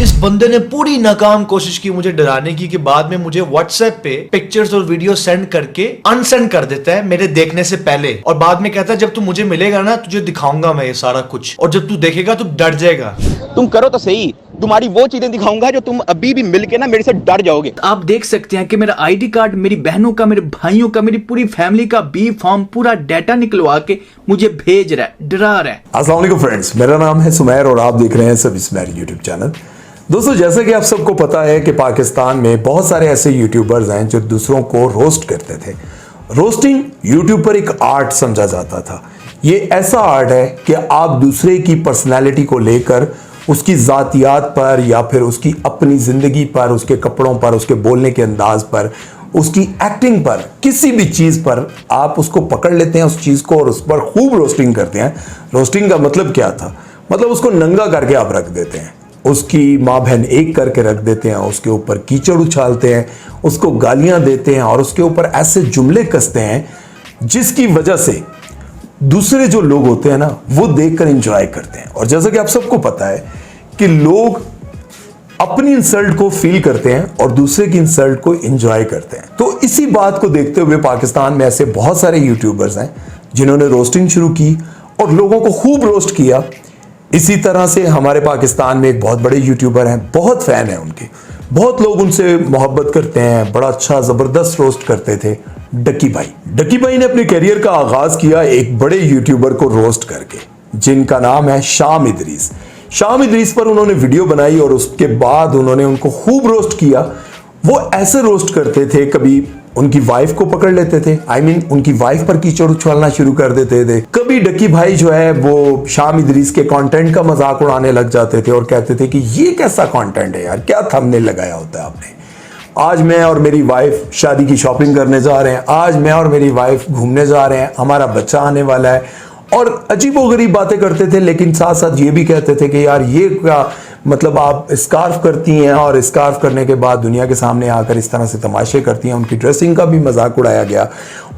इस बंदे ने पूरी नाकाम कोशिश की मुझे डराने की, कि बाद में मुझे व्हाट्सएप पे पिक्चर्स और वीडियो सेंड करके अनसेंड कर देता है मेरे देखने से पहले, और बाद में कहता है जब तू मुझे मिलेगा ना तुझे दिखाऊंगा मैं ये सारा कुछ, और जब तू देखेगा तो डर जाएगा। तुम करो तो सही, तुम्हारी वो चीजें दिखाऊंगा जो तुम अभी भी मिलके ना मेरे से डर जाओगे। आप देख सकते हैं कि मेरा आईडी कार्ड, मेरी बहनों का, मेरे भाइयों का, मेरी पूरी फैमिली का बी फॉर्म पूरा डाटा निकलवा के मुझे भेज रहा है, डरा रहा है। अस्सलाम वालेकुम फ्रेंड्स, मेरा नाम है सुमैर और आप देख रहे हैं सब स्मैर यूट्यूब चैनल। दोस्तों, जैसे कि आप सबको पता है कि पाकिस्तान में बहुत सारे ऐसे यूट्यूबर्स हैं जो दूसरों को रोस्ट करते थे। रोस्टिंग यूट्यूब पर एक आर्ट समझा जाता था। ये ऐसा आर्ट है कि आप दूसरे की पर्सनैलिटी को लेकर उसकी ज़ातियात पर या फिर उसकी अपनी ज़िंदगी पर, उसके कपड़ों पर, उसके बोलने के अंदाज पर, उसकी एक्टिंग पर, किसी भी चीज़ पर आप उसको पकड़ लेते हैं उस चीज़ को और उस पर खूब रोस्टिंग करते हैं। रोस्टिंग का मतलब क्या था? मतलब उसको नंगा करके आप रख देते हैं, उसकी माँ बहन एक करके रख देते हैं, उसके ऊपर कीचड़ उछालते हैं, उसको गालियाँ देते हैं और उसके ऊपर ऐसे जुमले कसते हैं जिसकी वजह से दूसरे जो लोग होते हैं ना वो देखकर एंजॉय करते हैं। और जैसा कि आप सबको पता है कि लोग अपनी इंसल्ट को फील करते हैं और दूसरे की इंसल्ट को एंजॉय करते हैं। तो इसी बात को देखते हुए पाकिस्तान में ऐसे बहुत सारे यूट्यूबर्स हैं जिन्होंने रोस्टिंग शुरू की और लोगों को खूब रोस्ट किया। इसी तरह से हमारे पाकिस्तान में एक बहुत बड़े यूट्यूबर हैं, बहुत फैन है उनके, बहुत लोग उनसे मोहब्बत करते हैं, बड़ा अच्छा ज़बरदस्त रोस्ट करते थे, डकी भाई। डकी भाई ने अपने करियर का आगाज किया एक बड़े यूट्यूबर को रोस्ट करके, जिनका नाम है शाम इदरीस। शाम इदरीस पर उन्होंने वीडियो बनाई और उसके बाद उन्होंने उनको खूब रोस्ट किया। वो ऐसे रोस्ट करते थे, कभी उनकी वाइफ को पकड़ लेते थे, उनकी वाइफ पर कीचड़ उछालना शुरू कर देते थे। कभी डकी भाई जो है वो शाम इदरीस के कंटेंट का मजाक उड़ाने लग जाते थे और कहते थे कि ये कैसा कंटेंट है यार, क्या थंबनेल लगाया होता है आपने। आज मैं और मेरी वाइफ शादी की शॉपिंग करने जा रहे हैं, आज मैं और मेरी वाइफ घूमने जा रहे हैं, हमारा बच्चा आने वाला है, और अजीबोगरीब बातें करते थे। लेकिन साथ साथ ये भी कहते थे कि यार ये क्या मतलब आप स्कार्फ करती हैं और स्कार्फ करने के बाद दुनिया के सामने आकर इस तरह से तमाशे करती हैं। उनकी ड्रेसिंग का भी मजाक उड़ाया गया,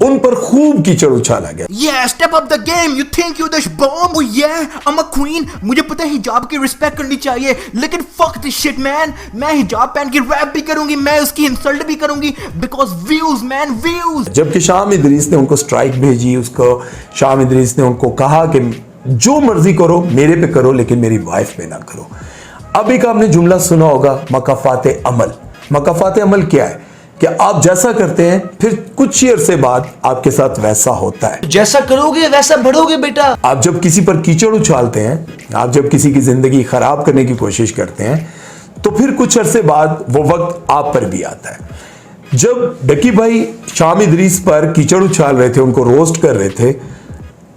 उन पर खूब कीचड़ उछाला गया। Yeah, step up the game. You think you're the bomb? Oh yeah, I'm a queen. मुझे पता है हिजाब की रिस्पेक्ट करनी चाहिए, लेकिन fuck this shit man. मैं हिजाब पहन के रैप भी करूंगी, मैं उसकी इंसल्ट भी करूंगी, because views man, views. जबकि शाम इदरीस ने उनको स्ट्राइक भेजी, उसको शाम इदरीस ने उनको कहा कि जो मर्जी करो मेरे पे करो लेकिन मेरी वाइफ पे ना करो। अब एक आपने जुमला सुना होगा, मकाफाते अमल। मकाफाते अमल क्या है कि आप जैसा करते हैं फिर कुछ ही अरसे बाद आपके साथ वैसा होता है। जैसा करोगे वैसा बढ़ोगे बेटा। आप जब किसी पर कीचड़ उछालते हैं, आप जब किसी की जिंदगी खराब करने की कोशिश करते हैं, तो फिर कुछ अरसे बाद वो वक्त आप पर भी आता है। जब डकी भाई शाम इदरीस पर कीचड़ उछाल रहे थे, उनको रोस्ट कर रहे थे,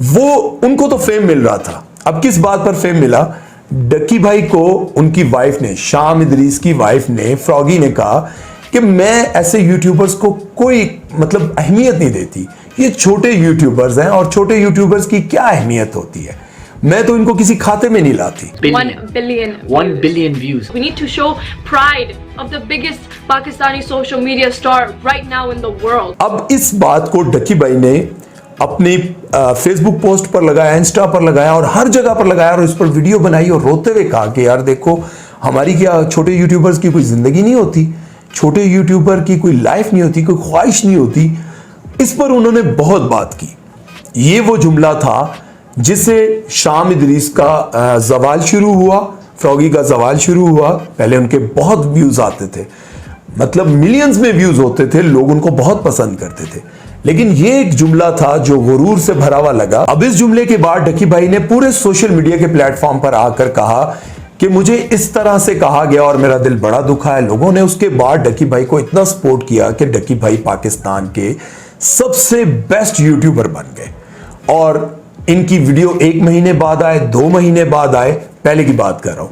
वो उनको तो फेम मिल रहा था। अब किस बात पर फेम मिला? डकी भाई को उनकी वाइफ ने, शाम इदरीस की वाइफ ने, फ्रॉगी ने कहा कि मैं ऐसे यूट्यूबर्स को कोई मतलब अहमियत नहीं देती, ये छोटे यूट्यूबर्स हैं और छोटे यूट्यूबर्स की क्या अहमियत होती है, मैं तो इनको किसी खाते में नहीं लाती। 1 billion views. We need to show pride of the biggest Pakistani social media star right now in the world. अब इस बात को डकी भाई ने अपनी फेसबुक पोस्ट पर लगाया, इंस्टा पर लगाया और हर जगह पर लगाया और इस पर वीडियो बनाई और रोते हुए कहा कि यार देखो, हमारी क्या छोटे यूट्यूबर्स की कोई जिंदगी नहीं होती, छोटे यूट्यूबर की कोई लाइफ नहीं होती, कोई ख्वाहिश नहीं होती। इस पर उन्होंने बहुत बात की। ये वो जुमला था जिससे शाम इदरीस का जवाल शुरू हुआ, फ्रॉगी का जवाल शुरू हुआ। पहले उनके बहुत व्यूज आते थे, मतलब मिलियंस में व्यूज होते थे, लोग उनको बहुत पसंद करते थे। लेकिन ये एक जुमला था जो गुरूर से भरा हुआ लगा। अब इस जुमले के बाद डकी भाई ने पूरे सोशल मीडिया के प्लेटफॉर्म पर आकर कहा कि मुझे इस तरह से कहा गया और मेरा दिल बड़ा दुखा है। लोगों ने उसके बाद डकी भाई को इतना सपोर्ट किया कि डकी भाई पाकिस्तान के सबसे बेस्ट यूट्यूबर बन गए और इनकी वीडियो 1 महीने बाद आए, 2 महीने बाद आए, पहले की बात कर रहा हूं,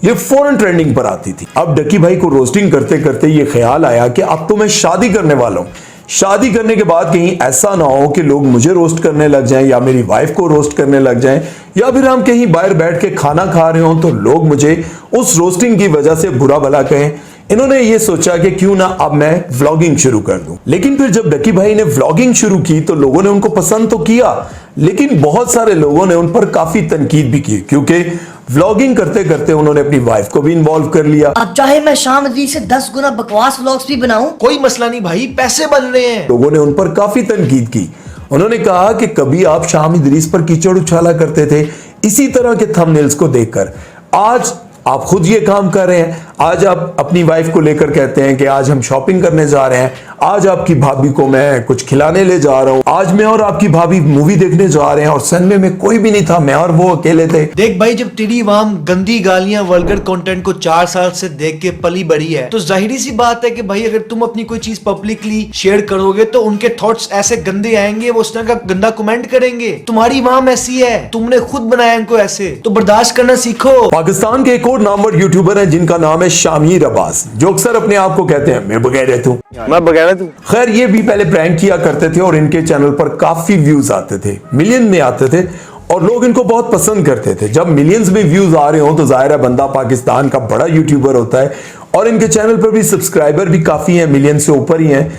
ये फौरन ट्रेंडिंग पर आती थी। अब डकी भाई को रोस्टिंग करते करते ये ख्याल आया कि अब तो मैं शादी करने वाला हूं, शादी करने के बाद कहीं ऐसा ना हो कि लोग मुझे रोस्ट करने लग जाएं या मेरी वाइफ को रोस्ट करने लग जाएं, या फिर हम कहीं बाहर बैठ के खाना खा रहे हो तो लोग मुझे उस रोस्टिंग की वजह से बुरा भला कहें। इन्होंने ये सोचा कि क्यों ना अब मैं व्लॉगिंग शुरू कर दूं। लेकिन फिर जब डकी भाई ने व्लॉगिंग शुरू की तो लोगों ने उनको पसंद तो किया, लेकिन बहुत सारे लोगों ने उन पर काफी तनकीद भी की, क्योंकि व्लॉगिंग करते करते उन्होंने अपनी वाइफ को भी इन्वॉल्व कर लिया। अब चाहे मैं शाम अदीस से 10 गुना बकवास व्लॉग्स भी बनाऊं, कोई मसला नहीं भाई, पैसे बन रहे हैं। लोगों ने उन पर काफी तनकीद की। उन्होंने कहा कि कभी आप शाम इदरीस पर कीचड़ उछाला करते थे इसी तरह के थंबनेल्स को देखकर, आज आप खुद ये काम कर रहे हैं। आज आप अपनी वाइफ को लेकर कहते हैं कि आज हम शॉपिंग करने जा रहे हैं, आज आपकी भाभी को मैं कुछ खिलाने ले जा रहा हूं, आज मैं और आपकी भाभी मूवी देखने जा रहे हैं और सिनेमा में कोई भी नहीं था, मैं और वो अकेले थे। देख भाई, जब तेरी वाम गंदी गालियां वल्गर कंटेंट को 4 साल से देख के पली बड़ी है, तो जाहिर सी बात है कि भाई अगर तुम अपनी कोई चीज पब्लिकली शेयर करोगे तो उनके थॉट्स ऐसे गंदे आएंगे, वो उस तरह का गंदा कमेंट करेंगे। तुम्हारी वाम ऐसी है, तुमने खुद बनाया इनको ऐसे, तो बर्दाश्त करना सीखो। पाकिस्तान के एक और नामवर यूट्यूबर हैं जिनका नाम है शामीर अब्बास, जो अक्सर अपने आप को कहते हैं मैं बगैरत हूं, मैं बगैरत हूं। खैर, ये भी पहले प्रैंक किया करते थे और इनके चैनल पर काफी व्यूज आते थे, मिलियन में आते थे और लोग इनको बहुत पसंद करते थे। जब मिलियंस में व्यूज आ रहे हो तो जाहिर है बंदा पाकिस्तान का बड़ा यूट्यूबर होता है और इनके चैनल पर भी सब्सक्राइबर भी काफी हैं, मिलियन से ऊपर ही हैं,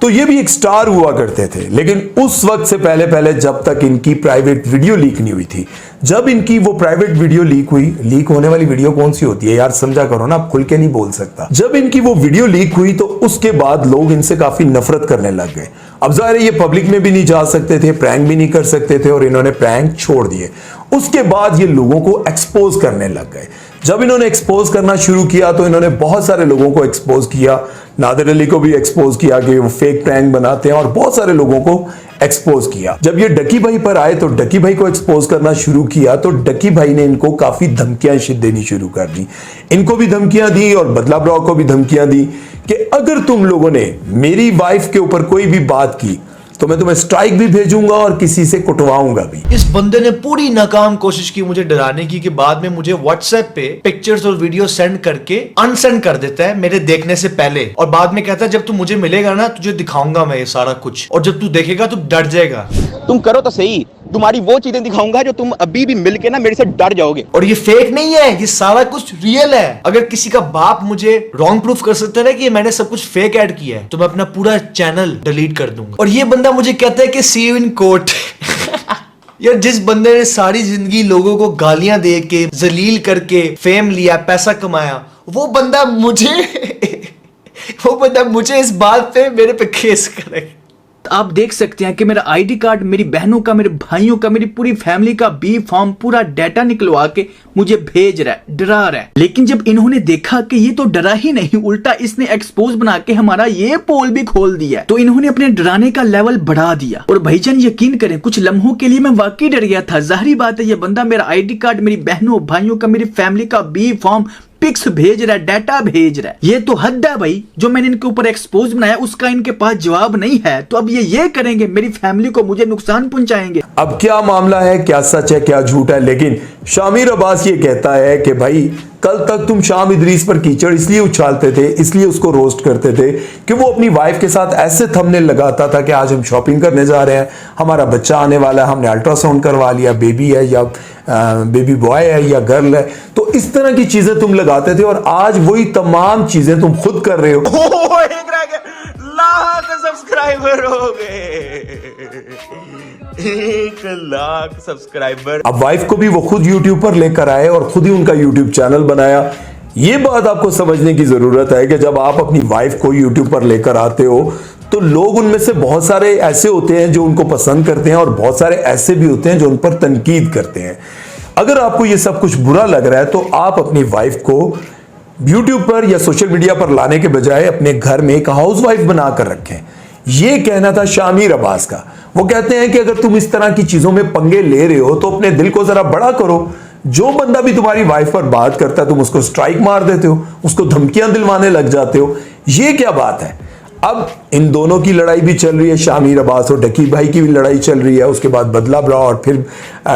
तो ये भी एक स्टार हुआ करते थे। लेकिन उस वक्त से पहले पहले जब तक इनकी प्राइवेट वीडियो लीक नहीं हुई थी, जब इनकी वो प्राइवेट वीडियो लीक हुई, लीक होने वाली वीडियो कौन सी होती है यार, समझा करो ना, खुल के नहीं बोल सकता। जब इनकी वो वीडियो लीक हुई तो उसके बाद लोग इनसे काफी नफरत करने लग गए। अब जाहिर है ये पब्लिक में भी नहीं जा सकते थे, प्रैंक भी नहीं कर सकते थे और इन्होंने प्रैंक छोड़ दिए। उसके बाद ये लोगों को एक्सपोज करने लग गए। जब इन्होंने एक्सपोज करना शुरू किया तो इन्होंने बहुत सारे लोगों को एक्सपोज किया, नादिर अली को भी एक्सपोज किया कि वो फेक प्रैंक बनाते हैं और बहुत सारे लोगों को एक्सपोज किया। जब ये डकी भाई पर आए तो डकी भाई को एक्सपोज करना शुरू किया तो डकी भाई ने इनको काफी धमकियां देनी शुरू कर दी। इनको भी धमकियां दी और बदला ब्लॉग को भी धमकियां दी कि अगर तुम लोगों ने मेरी वाइफ के ऊपर कोई भी बात की तो मैं तुम्हें स्ट्राइक भी भेजूंगा और किसी से कुटवाऊंगा भी। इस बंदे ने पूरी नाकाम कोशिश की मुझे डराने की, कि बाद में मुझे व्हाट्सएप पे पिक्चर्स और वीडियो सेंड करके अनसेंड कर देता है मेरे देखने से पहले, और बाद में कहता है जब तू मुझे मिलेगा ना तुझे दिखाऊंगा मैं ये सारा कुछ, और जब तू देखेगा तो डर जाएगा। तुम करो तो सही, तुम्हारी वो चीजें दिखाऊंगा जो तुम अभी भी मिलके ना मेरे से डर जाओगे। और ये फेक नहीं है, ये सारा कुछ रियल है। अगर किसी का बाप मुझे रॉन्ग प्रूफ कर सकता है ना कि मैंने सब कुछ फेक ऐड किया है, तो मैं अपना पूरा चैनल डिलीट कर दूंगा। और ये बंदा मुझे कहता है कि सी यू इन कोर्ट। यार, जिस बंदे ने सारी जिंदगी लोगों को गालियां दे के जलील करके फेम लिया, पैसा कमाया, वो बंदा मुझे इस बात पे मेरे पे केस करे। आप देख सकते हैं कि मेरा आईडी कार्ड, मेरी बहनों का, मेरे भाइयों का, मेरी पूरी फैमिली का बी फॉर्म पूरा डाटा निकलवा के मुझे भेज रहा है, डरा रहा है। लेकिन जब इन्होंने देखा कि ये तो डरा ही नहीं, उल्टा इसने एक्सपोज बना के हमारा ये पोल भी खोल दिया, तो इन्होंने अपने डराने का लेवल बढ़ा दिया। और भाईजान यकीन करें, कुछ लम्हों के लिए मैं वाकई डर गया था। जाहिर बात है, ये बंदा मेरा आईडी कार्ड, मेरी बहनों भाइयों का, मेरी फैमिली का बी फॉर्म पिक्स भेज रहा है, डाटा भेज रहा है। ये तो हद है भाई। जो मैंने इनके ऊपर एक्सपोज बनाया उसका इनके पास जवाब नहीं है, तो अब ये करेंगे, मेरी फैमिली को, मुझे नुकसान पहुंचाएंगे। अब क्या मामला है, क्या सच है क्या झूठ है, लेकिन शामीर अब्बास ये कहता है कि भाई कल तक तुम शाम इदरीस पर कीचड़ इसलिए उछालते थे, इसलिए उसको रोस्ट करते थे कि वो अपनी वाइफ के साथ ऐसे थंबनेल लगाता था कि आज हम शॉपिंग करने जा रहे हैं, हमारा बच्चा आने वाला है, हमने अल्ट्रासाउंड करवा लिया, बेबी है या बेबी बॉय है या गर्ल है, तो इस तरह की चीजें तुम लगाते थे और आज वही तमाम चीजें तुम खुद कर रहे हो। एक रह गया, लाख सब्सक्राइबर हो गए, 1 लाख सब्सक्राइबर। अब वाइफ को भी वो खुद यूट्यूब पर लेकर आए और खुद ही उनका यूट्यूब चैनल बनाया। ये बात आपको समझने की जरूरत है कि जब आप अपनी वाइफ को यूट्यूब पर लेकर आते हो तो लोग उनमें से बहुत सारे ऐसे होते हैं जो उनको पसंद करते हैं और बहुत सारे ऐसे भी होते हैं जो उन पर तनकीद करते हैं। अगर आपको ये सब कुछ बुरा लग रहा है तो आप अपनी वाइफ को यूट्यूब पर या सोशल मीडिया पर लाने के बजाय अपने घर में एक हाउसवाइफ बनाकर रखें। ये कहना था शामीर अब्बास का। वो कहते हैं कि अगर तुम इस तरह की चीजों में पंगे ले रहे हो तो अपने दिल को जरा बड़ा करो। जो बंदा भी तुम्हारी वाइफ पर बात करता है तुम उसको स्ट्राइक मार देते हो, उसको धमकियां दिलवाने लग जाते हो। ये क्या बात है? अब इन दोनों की लड़ाई भी चल रही है, शामीर अब्बास और डकी भाई की भी लड़ाई चल रही है, उसके बाद बदला ब्लॉग और फिर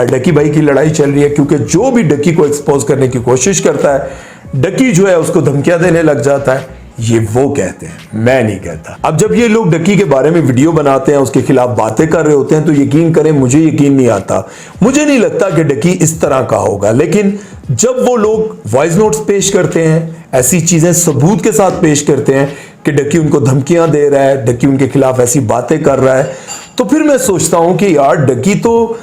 डकी भाई की लड़ाई चल रही है, क्योंकि जो भी डकी को एक्सपोज करने की कोशिश करता है डकी जो है उसको धमकियां देने लग जाता है। ये वो कहते हैं, मैं नहीं कहता। अब जब ये लोग डकी के बारे में वीडियो बनाते हैं, उसके खिलाफ बातें कर रहे होते हैं, तो यकीन करें मुझे यकीन नहीं आता, मुझे नहीं लगता कि डकी इस तरह का होगा। लेकिन जब वो लोग वॉइस नोट्स पेश करते हैं, ऐसी चीजें सबूत के साथ पेश करते हैं कि डकी उनको धमकियां दे रहा है, डकी उनके खिलाफ ऐसी बातें कर रहा है, तो फिर मैं सोचता हूं कि यार डकी तो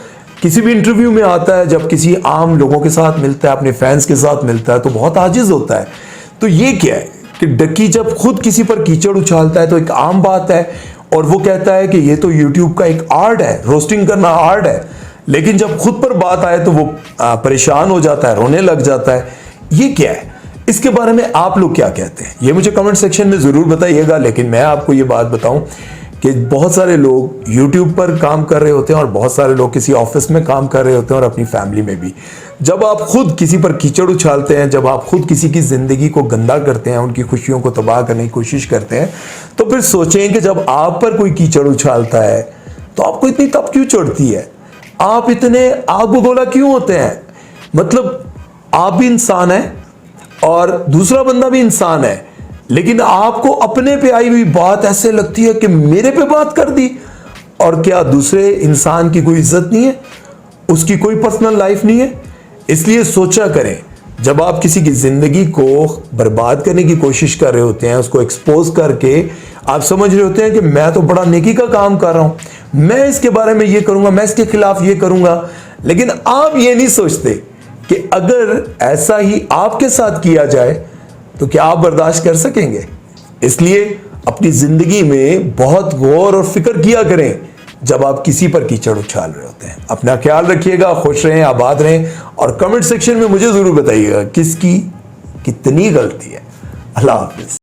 किसी भी इंटरव्यू में आता है, जब किसी आम लोगों के साथ मिलता है, अपने फैंस के साथ मिलता है, तो बहुत आजिज होता है। तो ये क्या है कि डक्की जब खुद किसी पर कीचड़ उछालता है तो एक आम बात है, और वो कहता है कि ये तो यूट्यूब का एक आर्ट है, रोस्टिंग करना आर्ट है। लेकिन जब खुद पर बात आए तो वो परेशान हो जाता है, रोने लग जाता है। ये क्या है? इसके बारे में आप लोग क्या कहते हैं, ये मुझे कमेंट सेक्शन में जरूर बताइएगा। लेकिन मैं आपको ये बात बताऊं कि बहुत सारे लोग YouTube पर काम कर रहे होते हैं और बहुत सारे लोग किसी ऑफिस में काम कर रहे होते हैं और अपनी फैमिली में भी। जब आप खुद किसी पर कीचड़ उछालते हैं, जब आप खुद किसी की जिंदगी को गंदा करते हैं, उनकी खुशियों को तबाह करने की कोशिश करते हैं, तो फिर सोचें कि जब आप पर कोई कीचड़ उछालता है तो आपको इतनी तप क्यों चढ़ती है? आप इतने आग बगोला क्यों होते हैं? मतलब आप भी इंसान हैं और दूसरा बंदा भी इंसान है, लेकिन आपको अपने पे आई हुई बात ऐसे लगती है कि मेरे पे बात कर दी। और क्या दूसरे इंसान की कोई इज्जत नहीं है? उसकी कोई पर्सनल लाइफ नहीं है? इसलिए सोचा करें, जब आप किसी की जिंदगी को बर्बाद करने की कोशिश कर रहे होते हैं, उसको एक्सपोज करके आप समझ रहे होते हैं कि मैं तो बड़ा नेकी का काम कर रहा हूं, मैं इसके बारे में ये करूंगा, मैं इसके खिलाफ ये करूंगा। लेकिन आप ये नहीं सोचते कि अगर ऐसा ही आपके साथ किया जाए तो क्या आप बर्दाश्त कर सकेंगे? इसलिए अपनी जिंदगी में बहुत गौर और फिक्र किया करें जब आप किसी पर कीचड़ उछाल रहे होते हैं। अपना ख्याल रखिएगा, खुश रहें, आबाद रहें, और कमेंट सेक्शन में मुझे जरूर बताइएगा किसकी कितनी गलती है। अल्लाह हाफिज।